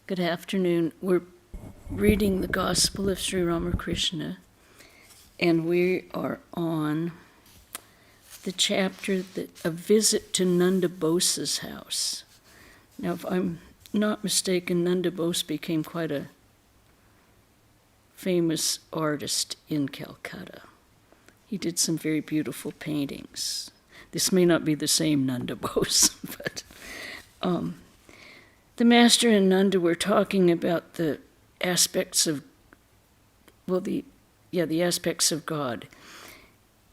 Good afternoon. We're reading the Gospel of Sri Ramakrishna, and we are on the chapter A Visit to Nanda Bose's house. Now, if I'm not mistaken, Nanda Bose became quite a famous artist in Calcutta. He did some very beautiful paintings. This may not be the same Nanda Bose, but the Master and Nanda were talking about the aspects of, the aspects of God.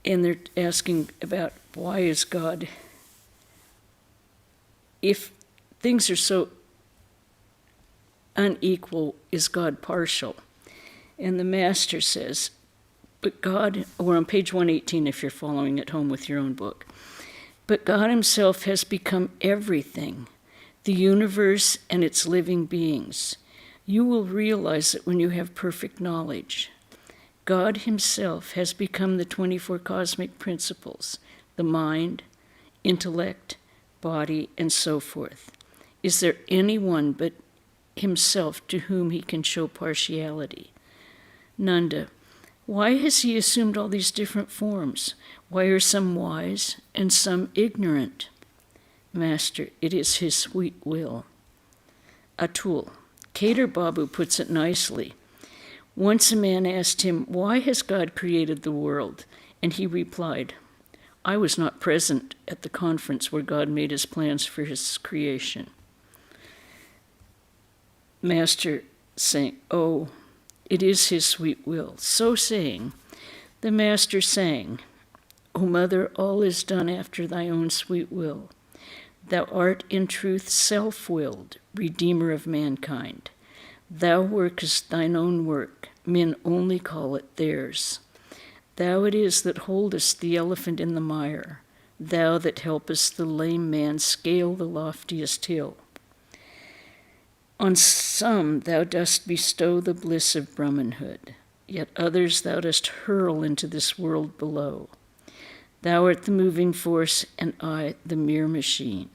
And they're asking about why is God, if things are so unequal, is God partial? And the Master says, but God, or on page 118 if you're following at home with your own book, but God himself has become everything, the universe and its living beings. You will realize it when you have perfect knowledge. God himself has become the 24 cosmic principles, the mind, intellect, body, and so forth. Is there anyone but himself to whom he can show partiality? Nanda, why has he assumed all these different forms? Why are some wise and some ignorant? Master, it is his sweet will. Atul, Kader Babu puts it nicely. Once a man asked him, why has God created the world? And he replied, I was not present at the conference where God made his plans for his creation. Master saying, oh, it is his sweet will. So saying, the Master sang, O Mother, all is done after thy own sweet will. Thou art in truth self-willed, Redeemer of mankind. Thou workest thine own work, men only call it theirs. Thou it is that holdest the elephant in the mire, thou that helpest the lame man scale the loftiest hill. On some thou dost bestow the bliss of Brahmanhood, yet others thou dost hurl into this world below. Thou art the moving force, and I the mere machine.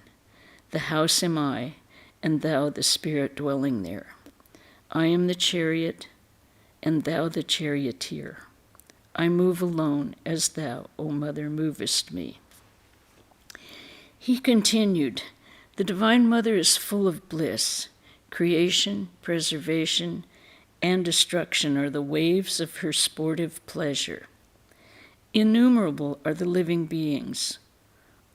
The house am I, and thou the spirit dwelling there. I am the chariot, and thou the charioteer. I move alone, as thou, O Mother, movest me. He continued, the Divine Mother is full of bliss. Creation, preservation, and destruction are the waves of her sportive pleasure. Innumerable are the living beings.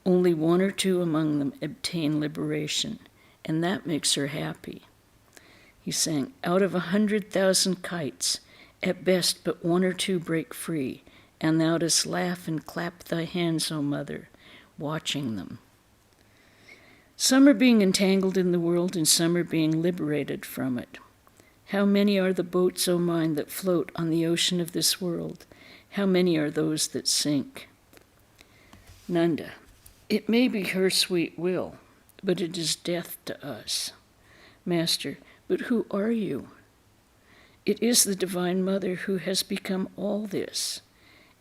Only one or two among them obtain liberation, and that makes her happy. He's saying, out of 100,000 kites, at best but one or two break free, and thou dost laugh and clap thy hands, O Mother, watching them. Some are being entangled in the world, and some are being liberated from it. How many are the boats, O mind, that float on the ocean of this world? How many are those that sink? Nanda, it may be her sweet will, but it is death to us. Master, but who are you? It is the Divine Mother who has become all this.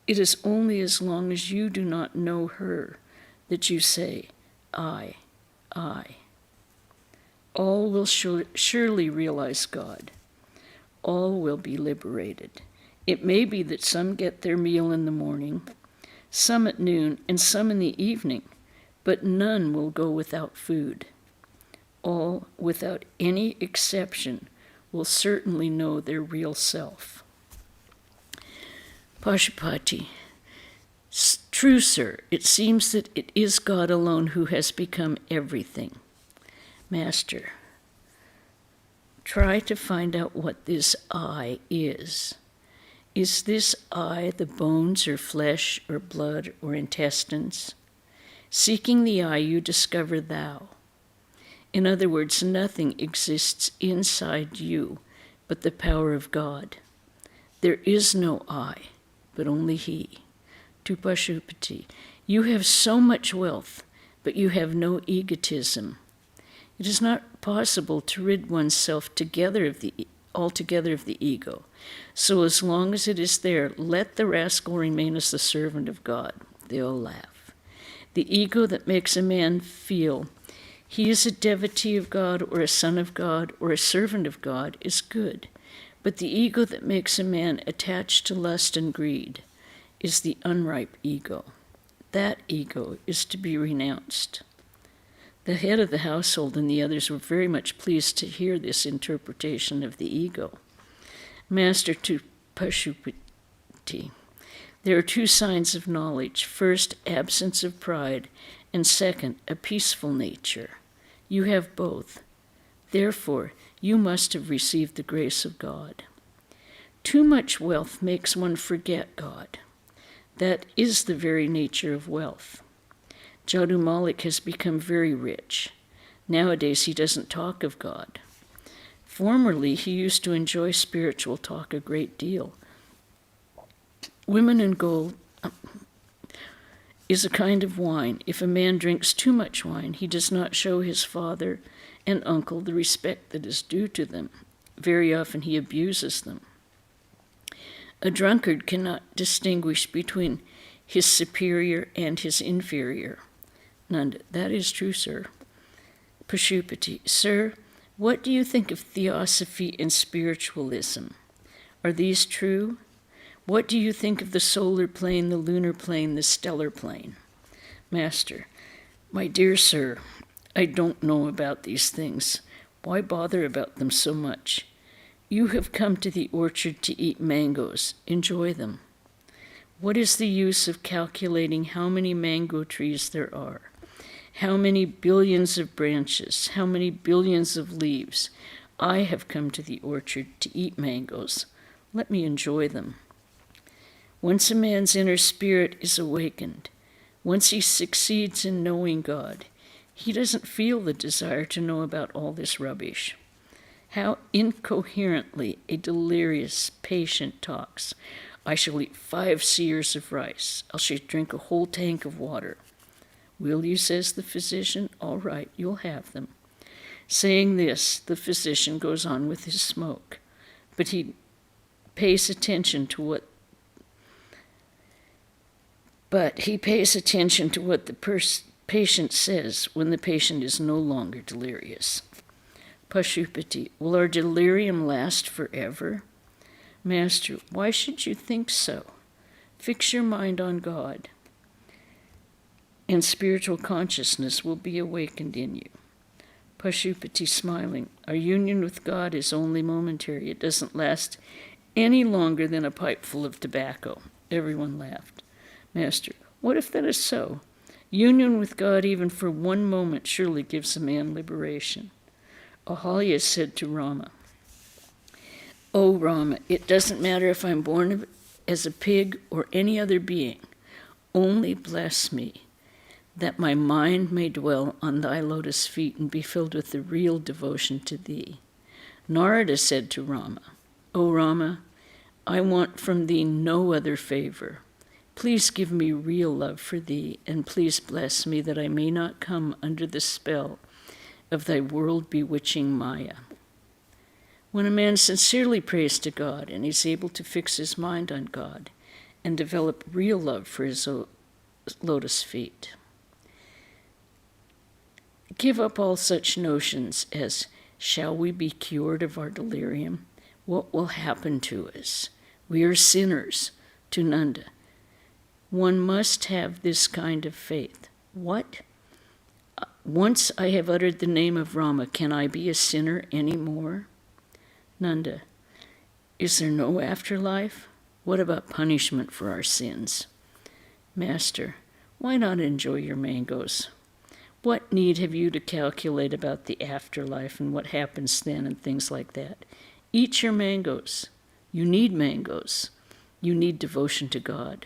It is only as long as you do not know her that you say, I. All will surely realize God. All will be liberated. It may be that some get their meal in the morning, some at noon, and some in the evening, but none will go without food. All, without any exception, will certainly know their real self. Pashupati, true, sir, it seems that it is God alone who has become everything. Master, try to find out what this I is. Is this I the bones or flesh or blood or intestines? Seeking the I, you discover thou. In other words, nothing exists inside you but the power of God. There is no I, but only he. To Pashupati, you have so much wealth, but you have no egotism. It is not possible to rid oneself altogether of the ego. So as long as it is there, let the rascal remain as the servant of God. They all laugh. The ego that makes a man feel He is a devotee of God or a son of God or a servant of God is good, but the ego that makes a man attached to lust and greed is the unripe ego. That ego is to be renounced. The head of the household and the others were very much pleased to hear this interpretation of the ego. Master to Pashupati. There are two signs of knowledge. First, absence of pride, and second, a peaceful nature. You have both. Therefore, you must have received the grace of God. Too much wealth makes one forget God. That is the very nature of wealth. Jadu Malik has become very rich. Nowadays, he doesn't talk of God. Formerly, he used to enjoy spiritual talk a great deal. Women and gold is a kind of wine. If a man drinks too much wine, he does not show his father and uncle the respect that is due to them. Very often he abuses them. A drunkard cannot distinguish between his superior and his inferior. Nanda, that is true, sir. Pashupati, sir, what do you think of theosophy and spiritualism? Are these true? What do you think of the solar plane, the lunar plane, the stellar plane? Master, my dear sir, I don't know about these things. Why bother about them so much? You have come to the orchard to eat mangoes. Enjoy them. What is the use of calculating how many mango trees there are? How many billions of branches? How many billions of leaves? I have come to the orchard to eat mangoes. Let me enjoy them. Once a man's inner spirit is awakened, once he succeeds in knowing God, he doesn't feel the desire to know about all this rubbish. How incoherently a delirious patient talks. I shall eat 5 seers of rice. I shall drink a whole tank of water. Will you, says the physician? All right, you'll have them. Saying this, the physician goes on with his smoke, but he pays attention to what the patient says when the patient is no longer delirious. Pashupati, will our delirium last forever? Master, why should you think so? Fix your mind on God, and spiritual consciousness will be awakened in you. Pashupati, smiling, our union with God is only momentary. It doesn't last any longer than a pipe full of tobacco. Everyone laughed. Master, what if that is so? Union with God even for one moment surely gives a man liberation. Ahalya said to Rama, O Rama, it doesn't matter if I'm born as a pig or any other being. Only bless me, that my mind may dwell on thy lotus feet and be filled with the real devotion to thee. Narada said to Rama, O Rama, I want from thee no other favor. Please give me real love for thee, and please bless me that I may not come under the spell of thy world-bewitching Maya. When a man sincerely prays to God and is able to fix his mind on God and develop real love for his lotus feet, give up all such notions as, shall we be cured of our delirium? What will happen to us? We are sinners. To Nanda, one must have this kind of faith. What? Once I have uttered the name of Rama, can I be a sinner any more? Nanda, is there no afterlife? What about punishment for our sins? Master, why not enjoy your mangoes? What need have you to calculate about the afterlife and what happens then and things like that? Eat your mangoes. You need mangoes. You need devotion to God.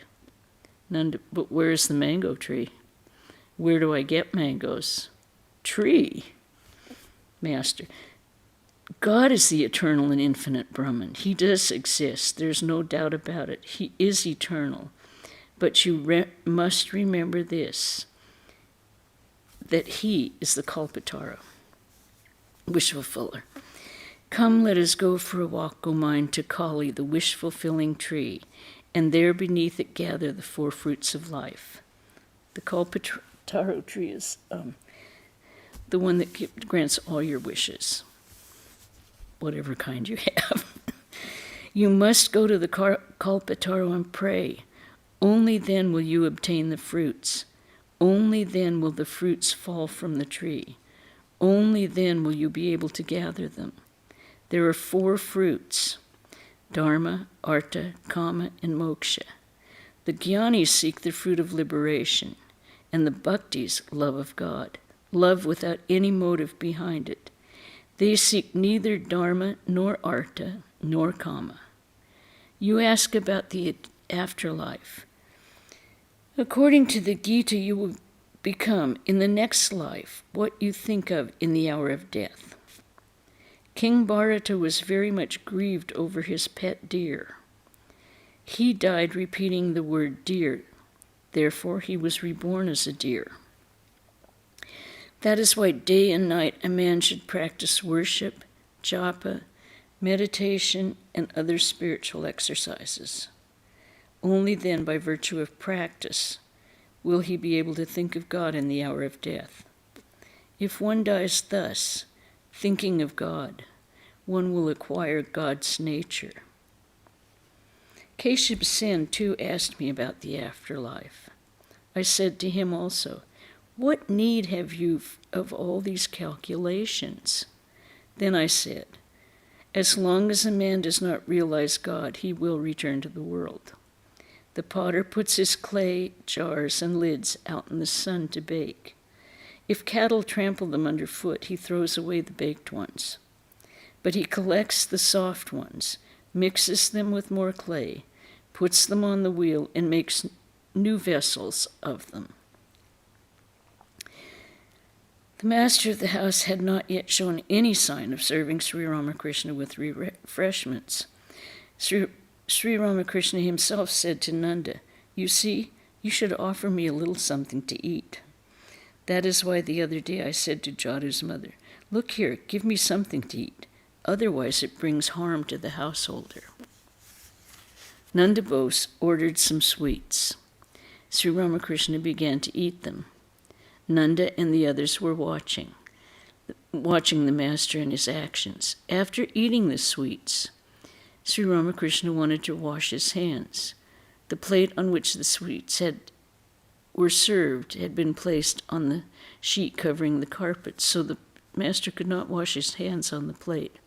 Nanda, but where is the mango tree? Where do I get mangoes? Tree. Master, God is the eternal and infinite Brahman. He does exist. There's no doubt about it. He is eternal. But you must remember this, that he is the Kalpatara, wish-fulfiller. Come, let us go for a walk, O mind, to Kali, the wish-fulfilling tree, and there beneath it gather the 4 fruits of life. The Kalpatara tree is the one that grants all your wishes, whatever kind you have. You must go to the Kalpataru and pray. Only then will you obtain the fruits. Only then will the fruits fall from the tree. Only then will you be able to gather them. There are 4 fruits: Dharma, Artha, Kama, and Moksha. The Jnanis seek the fruit of liberation, and the Bhaktis love of God, love without any motive behind it. They seek neither Dharma nor Artha nor Kama. You ask about the afterlife. According to the Gita, you will become in the next life what you think of in the hour of death. King Bharata was very much grieved over his pet deer. He died repeating the word deer. Therefore, he was reborn as a deer. That is why day and night a man should practice worship, japa, meditation, and other spiritual exercises. Only then, by virtue of practice, will he be able to think of God in the hour of death. If one dies thus, thinking of God, one will acquire God's nature. Keshav Sen, too, asked me about the afterlife. I said to him also, "What need have you of all these calculations?" Then I said, "As long as a man does not realize God, he will return to the world. The potter puts his clay, jars, and lids out in the sun to bake. If cattle trample them underfoot, he throws away the baked ones. But he collects the soft ones, mixes them with more clay, puts them on the wheel, and makes new vessels of them." The master of the house had not yet shown any sign of serving Sri Ramakrishna with refreshments. Sri Ramakrishna himself said to Nanda, "You see, you should offer me a little something to eat." That is why the other day I said to Jadu's mother, "Look here, give me something to eat. Otherwise it brings harm to the householder." Nanda Bose ordered some sweets. Sri Ramakrishna began to eat them. Nanda and the others were watching the master and his actions. After eating the sweets, Sri Ramakrishna wanted to wash his hands. The plate on which the sweets were served had been placed on the sheet covering the carpet, so the master could not wash his hands on the plate.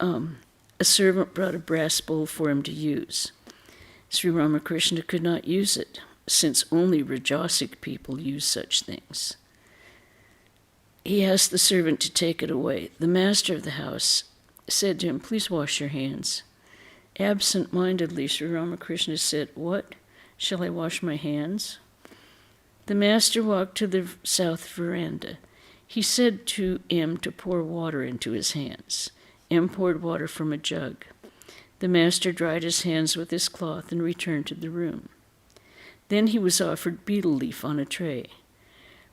A servant brought a brass bowl for him to use. Sri Ramakrishna could not use it, since only Rajasic people use such things. He asked the servant to take it away. The master of the house said to him, "Please wash your hands." Absent-mindedly, Sri Ramakrishna said, "What? Shall I wash my hands?" The master walked to the south veranda. He said to M to pour water into his hands. M poured water from a jug. The master dried his hands with his cloth and returned to the room. Then he was offered betel leaf on a tray.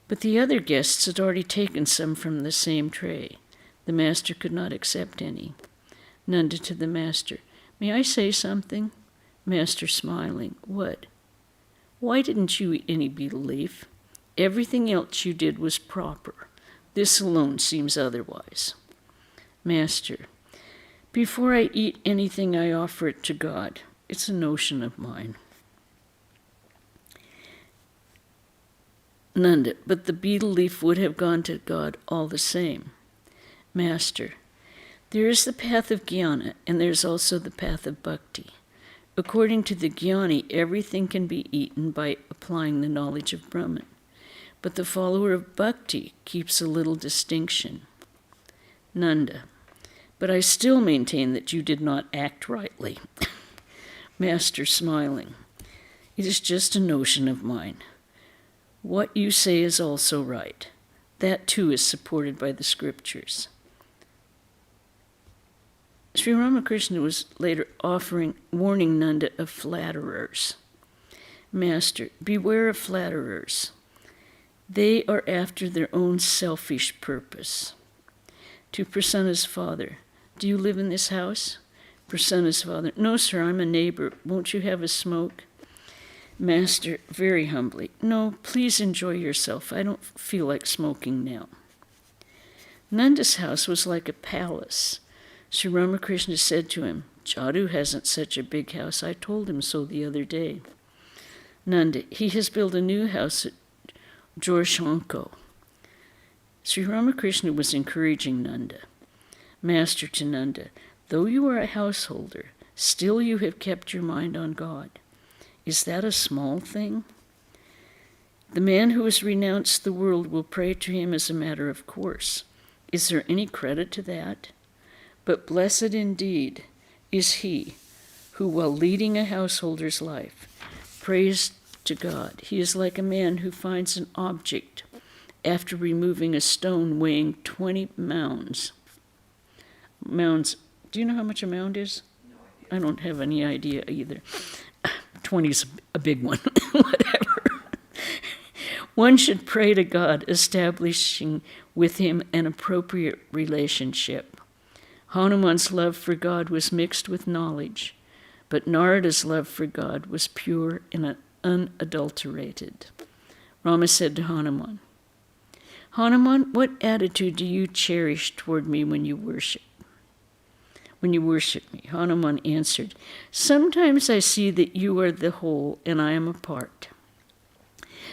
But the other guests had already taken some from the same tray. The master could not accept any. Nanda to the master, "May I say something?" Master smiling, "What?" "Why didn't you eat any betel leaf? Everything else you did was proper. This alone seems otherwise." Master, "Before I eat anything, I offer it to God. It's a notion of mine." Nanda, "But the betel leaf would have gone to God all the same." Master, "There is the path of jnana, and there's also the path of bhakti. According to the jnani, everything can be eaten by applying the knowledge of Brahman. But the follower of bhakti keeps a little distinction." Nanda, "But I still maintain that you did not act rightly." Master smiling, "It is just a notion of mine. What you say is also right. That too is supported by the scriptures." Sri Ramakrishna was later warning Nanda of flatterers. Master, "Beware of flatterers. They are after their own selfish purpose." To Prasanna's father, "Do you live in this house?" Prasanna's father, "No, sir, I'm a neighbor. Won't you have a smoke?" Master, very humbly, "No, please enjoy yourself. I don't feel like smoking now." Nanda's house was like a palace. Sri Ramakrishna said to him, "Jadu hasn't such a big house. I told him so the other day." Nanda, "He has built a new house at Jorshanko." Sri Ramakrishna was encouraging Nanda. Master to Nanda, "Though you are a householder, still you have kept your mind on God. Is that a small thing? The man who has renounced the world will pray to him as a matter of course. Is there any credit to that? But blessed indeed is he who, while leading a householder's life, prays to God. He is like a man who finds an object after removing a stone weighing 20 mounds. Mounds, do you know how much a mound is? No idea. I don't have any idea either. 20 is a big one, whatever. One should pray to God, establishing with him an appropriate relationship. Hanuman's love for God was mixed with knowledge, but Narada's love for God was pure and unadulterated. Rama said to Hanuman, "Hanuman, what attitude do you cherish toward me when you worship me?" Hanuman answered, "Sometimes I see that you are the whole and I am a part.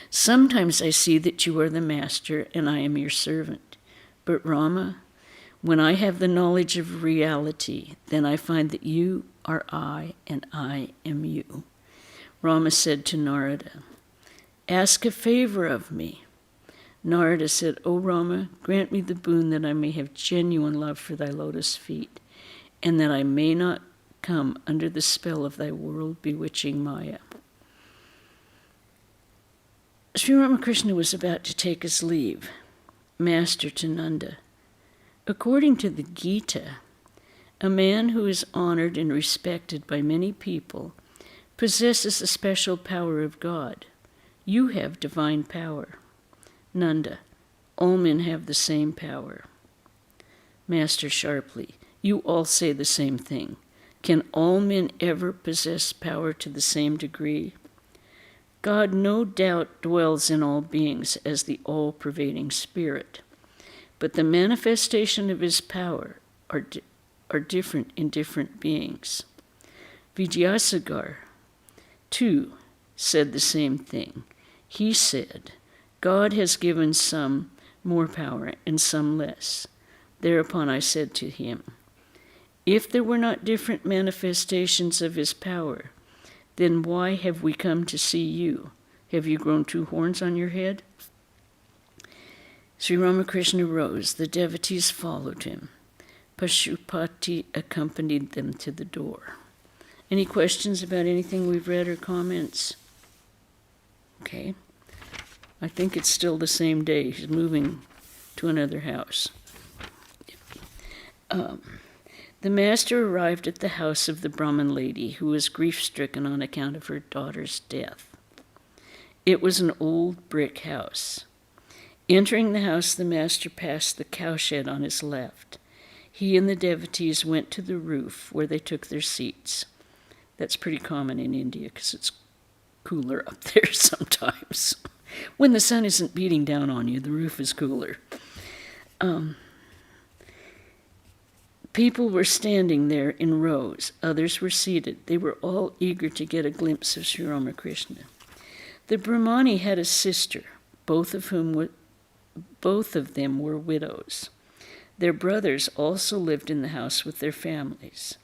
Sometimes I see that you are the master and I am your servant. But Rama, when I have the knowledge of reality, then I find that you are I and I am you." Rama said to Narada, "Ask a favor of me." Narada said, "O Rama, grant me the boon that I may have genuine love for thy lotus feet, and that I may not come under the spell of thy world-bewitching Maya." Sri Ramakrishna was about to take his leave. Master to Nanda, according to the Gita, a man who is honored and respected by many people possesses a special power of God. You have divine power. Nanda, all men have the same power. Master sharply, you all say the same thing. Can all men ever possess power to the same degree? God no doubt dwells in all beings as the all-pervading spirit, but the manifestation of his power are different in different beings. Vidyasagar, too, said the same thing. He said, God has given some more power and some less. Thereupon I said to him, if there were not different manifestations of his power, then why have we come to see you? Have you grown two horns on your head? Sri Ramakrishna rose. The devotees followed him. Pashupati accompanied them to the door. Any questions about anything we've read or comments? Okay. I think it's still the same day. He's moving to another house. The master arrived at the house of the Brahmin lady, who was grief-stricken on account of her daughter's death. It was an old brick house. Entering the house, the master passed the cowshed on his left. He and the devotees went to the roof, where they took their seats. That's pretty common in India, because it's cooler up there sometimes. When the sun isn't beating down on you, the roof is cooler. People were standing there in rows. Others were seated. They were all eager to get a glimpse of Sri Ramakrishna. The Brahmani had a sister, both of them were widows. Their brothers also lived in the house with their families.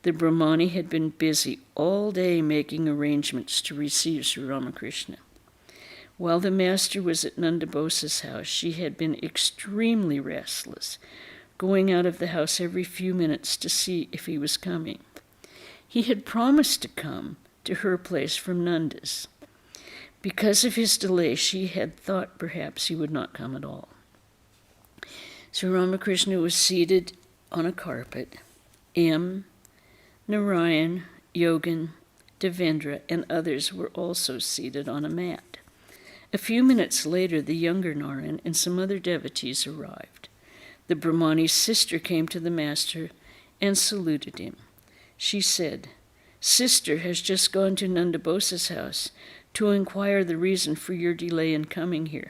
The Brahmani had been busy all day making arrangements to receive Sri Ramakrishna. While the master was at Nanda Bosa's house, she had been extremely restless, going out of the house every few minutes to see if he was coming. He had promised to come to her place from Nanda's. Because of his delay, she had thought perhaps he would not come at all. Sri Ramakrishna was seated on a carpet. M., Narayan, Yogan, Devendra, and others were also seated on a mat. A few minutes later, the younger Narayan and some other devotees arrived. The Brahmani's sister came to the master and saluted him. She said, Sister has just gone to Nanda Bosa's house to inquire the reason for your delay in coming here.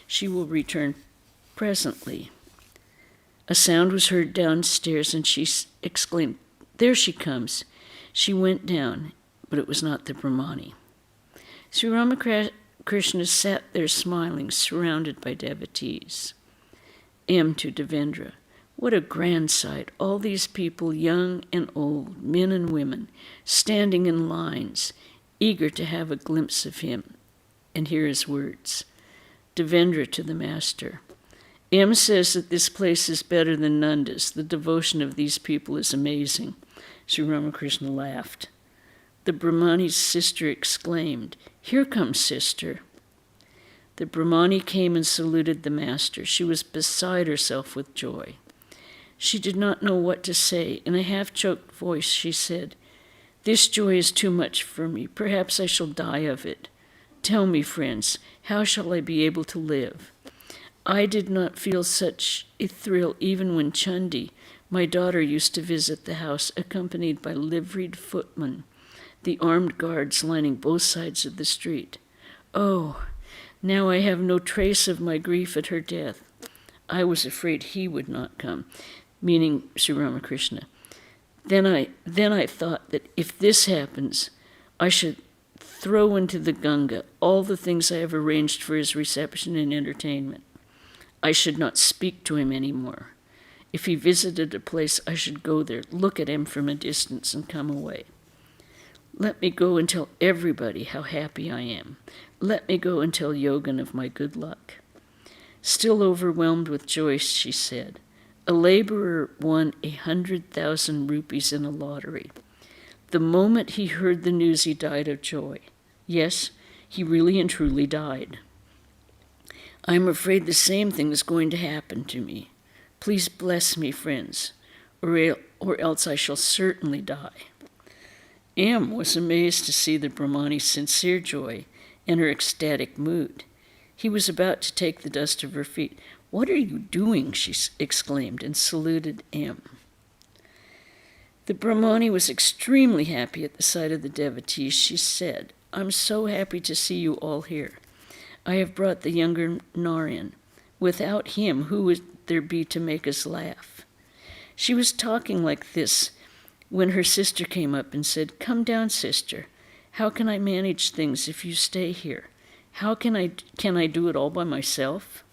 She will return presently. A sound was heard downstairs, and she exclaimed, "There she comes." She went down, but it was not the Brahmani. Sri Ramakrishna sat there smiling, surrounded by devotees. M. to Devendra, "What a grand sight, all these people, young and old, men and women, standing in lines, eager to have a glimpse of him." And hear his words. Devendra to the master, "M says that this place is better than Nanda's. The devotion of these people is amazing." Sri Ramakrishna laughed. The Brahmani's sister exclaimed, "Here comes sister." The Brahmani came and saluted the master. She was beside herself with joy. She did not know what to say. In a half-choked voice, she said, "This joy is too much for me. Perhaps I shall die of it. Tell me, friends, how shall I be able to live? I did not feel such a thrill even when Chandi, my daughter, used to visit the house accompanied by liveried footmen, the armed guards lining both sides of the street. Oh, now I have no trace of my grief at her death. I was afraid he would not come," meaning Sri Ramakrishna. Then I thought that if this happens, I should throw into the Ganga all the things I have arranged for his reception and entertainment. I should not speak to him any more. If he visited a place, I should go there, look at him from a distance, and come away. Let me go and tell everybody how happy I am. Let me go and tell Yogan of my good luck. Still overwhelmed with joy, she said, "A laborer won 100,000 rupees in a lottery. The moment he heard the news, he died of joy. Yes, he really and truly died. I am afraid the same thing is going to happen to me. Please bless me, friends, or else I shall certainly die." M was amazed to see the Brahmani's sincere joy and her ecstatic mood. He was about to take the dust of her feet. "What are you doing?" she exclaimed, and saluted M. The Brahmani was extremely happy at the sight of the devotees. She said, "I'm so happy to see you all here. I have brought the younger Narayan. Without him, who would there be to make us laugh?" She was talking like this when her sister came up and said, "Come down, sister. How can I manage things if you stay here? How can I do it all by myself?"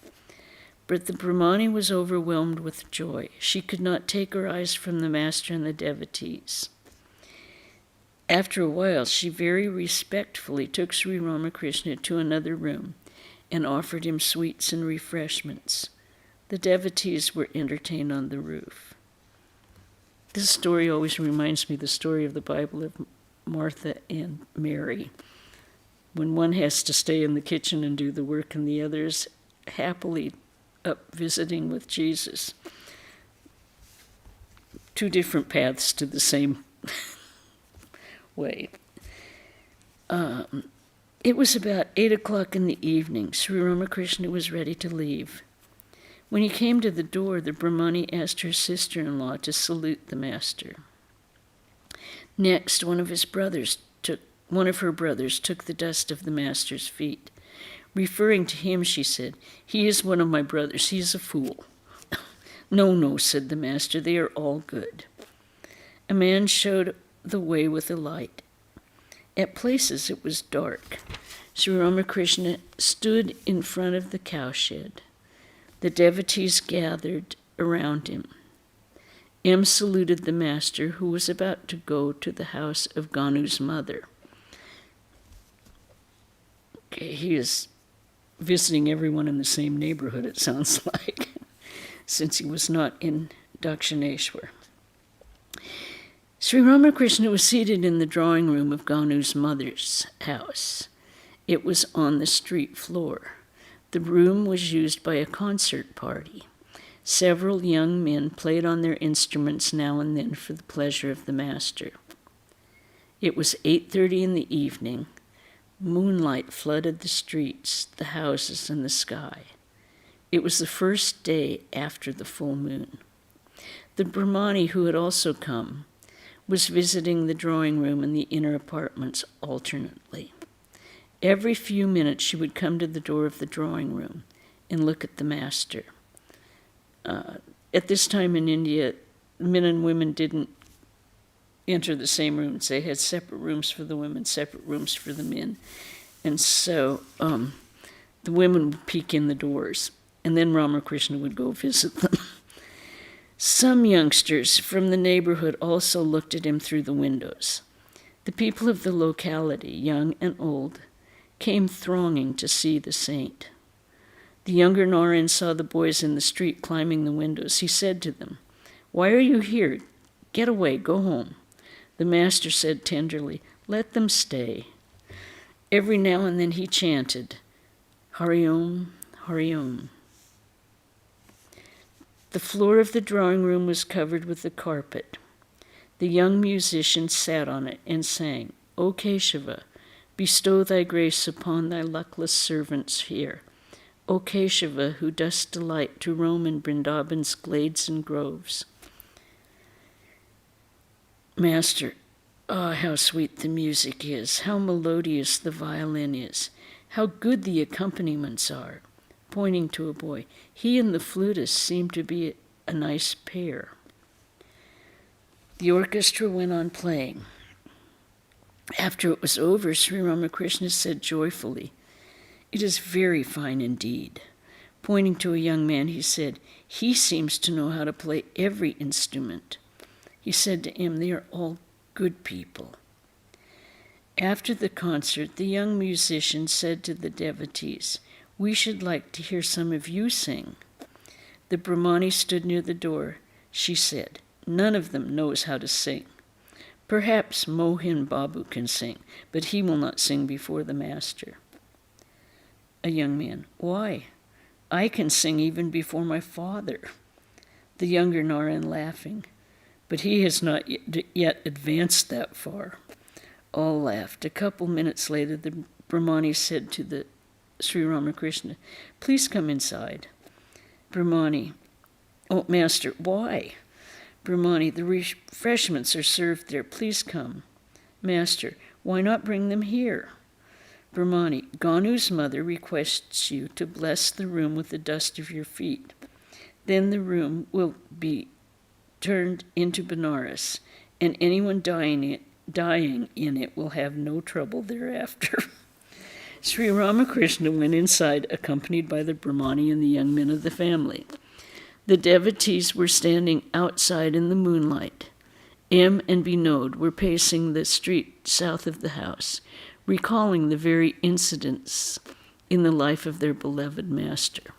But the Brahmani was overwhelmed with joy. She could not take her eyes from the master and the devotees. After a while, she very respectfully took Sri Ramakrishna to another room and offered him sweets and refreshments. The devotees were entertained on the roof. This story always reminds me of the story of the Bible of Martha and Mary, when one has to stay in the kitchen and do the work and the other is happily up visiting with Jesus. Two different paths to the same way. It was about 8 o'clock in the evening. Sri Ramakrishna was ready to leave. When he came to the door, the Brahmani asked her sister-in-law to salute the master. Next, one of her brothers took the dust of the master's feet. Referring to him, she said, "He is one of my brothers. He is a fool." No, said the master, "they are all good." A man showed the way with a light. At places it was dark. Sri Ramakrishna stood in front of the cowshed. The devotees gathered around him. M saluted the master, who was about to go to the house of Ganu's mother. Okay, he is visiting everyone in the same neighborhood, it sounds like, since he was not in Dakshineshwar. Sri Ramakrishna was seated in the drawing room of Ganu's mother's house. It was on the street floor. The room was used by a concert party. Several young men played on their instruments now and then for the pleasure of the master. It was 8:30 in the evening. Moonlight flooded the streets, the houses, and the sky. It was the first day after the full moon. The Brahmani, who had also come, was visiting the drawing room and the inner apartments alternately. Every few minutes she would come to the door of the drawing room and look at the master. at this time in India, men and women didn't enter the same rooms. They had separate rooms for the women, separate rooms for the men. And so the women would peek in the doors, and then Ramakrishna would go visit them. Some youngsters from the neighborhood also looked at him through the windows. The people of the locality, young and old, came thronging to see the saint. The younger Narayan saw the boys in the street climbing the windows. He said to them, "Why are you here? Get away, go home." The master said tenderly, "Let them stay." Every now and then he chanted, "Hari Om, Hari Om." The floor of the drawing room was covered with a carpet. The young musician sat on it and sang, "O Keshava, bestow thy grace upon thy luckless servants here. O Keshava, who dost delight to roam in Vrindavan's glades and groves." Master, how sweet the music is, how melodious the violin is, how good the accompaniments are. Pointing to a boy, he and the flutist seem to be a nice pair. The orchestra went on playing. After it was over, Sri Ramakrishna said joyfully, "It is very fine indeed." Pointing to a young man, he said, "He seems to know how to play every instrument." He said to him, "They are all good people." After the concert, the young musician said to the devotees, "We should like to hear some of you sing." The Brahmani stood near the door. She said, "None of them knows how to sing. Perhaps Mohin Babu can sing, but he will not sing before the master." A young man, "Why? I can sing even before my father." The younger Narayan laughing, "But he has not yet advanced that far." All laughed. A couple minutes later, the Brahmani said to the Sri Ramakrishna, "Please come inside." Brahmani, "Oh, Master, why?" Brahmani, "The refreshments are served there. Please come." Master, "Why not bring them here?" Brahmani, "Ganu's mother requests you to bless the room with the dust of your feet. Then the room will be turned into Benares, and anyone dying in it will have no trouble thereafter." Sri Ramakrishna went inside, accompanied by the Brahmani and the young men of the family. The devotees were standing outside in the moonlight. M and Binod were pacing the street south of the house, recalling the very incidents in the life of their beloved master.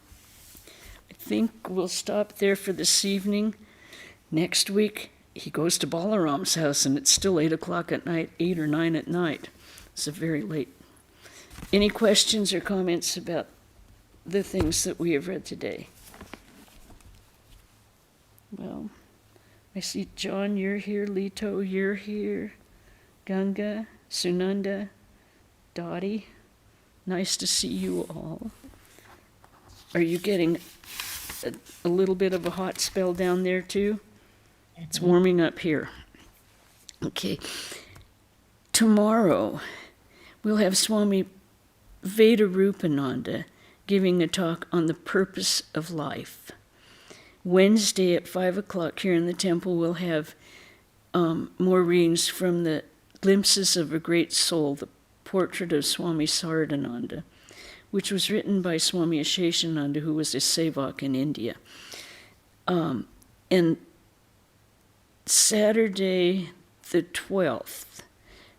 I think we'll stop there for this evening. Next week, he goes to Balaram's house, and it's still 8 o'clock at night, 8 or 9 at night. It's a very late. Any questions or comments about the things that we have read today? Well, I see John, you're here. Lito, you're here. Ganga, Sunanda, Dottie, nice to see you all. Are you getting a little bit of a hot spell down there too? It's warming up here. Okay. Tomorrow, we'll have Swami Vedarupananda giving a talk on the purpose of life. Wednesday at 5 o'clock here in the temple, we'll have more readings from the Glimpses of a Great Soul, the portrait of Swami Saradananda, which was written by Swami Asheshananda, who was a Sevak in India. And Saturday the 12th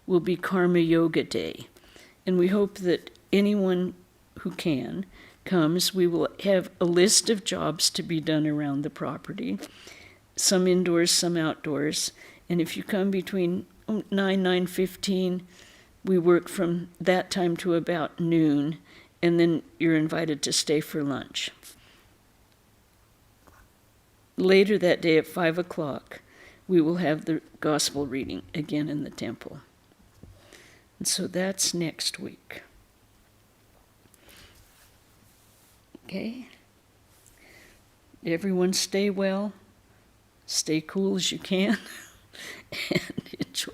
will be Karma Yoga Day. And we hope that anyone who can comes. We will have a list of jobs to be done around the property, some indoors, some outdoors. And if you come between 9:15, we work from that time to about noon, and then you're invited to stay for lunch. Later that day at 5 o'clock, we will have the gospel reading again in the temple. And so that's next week. Okay? Everyone stay well, stay cool as you can, and enjoy.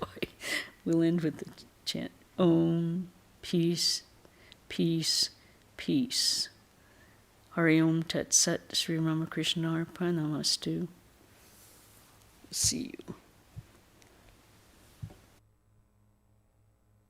We'll end with the chant, Om, peace, peace, peace. Hari Om Tat Sat, Sri Ramakrishna Arpanamastu. See you.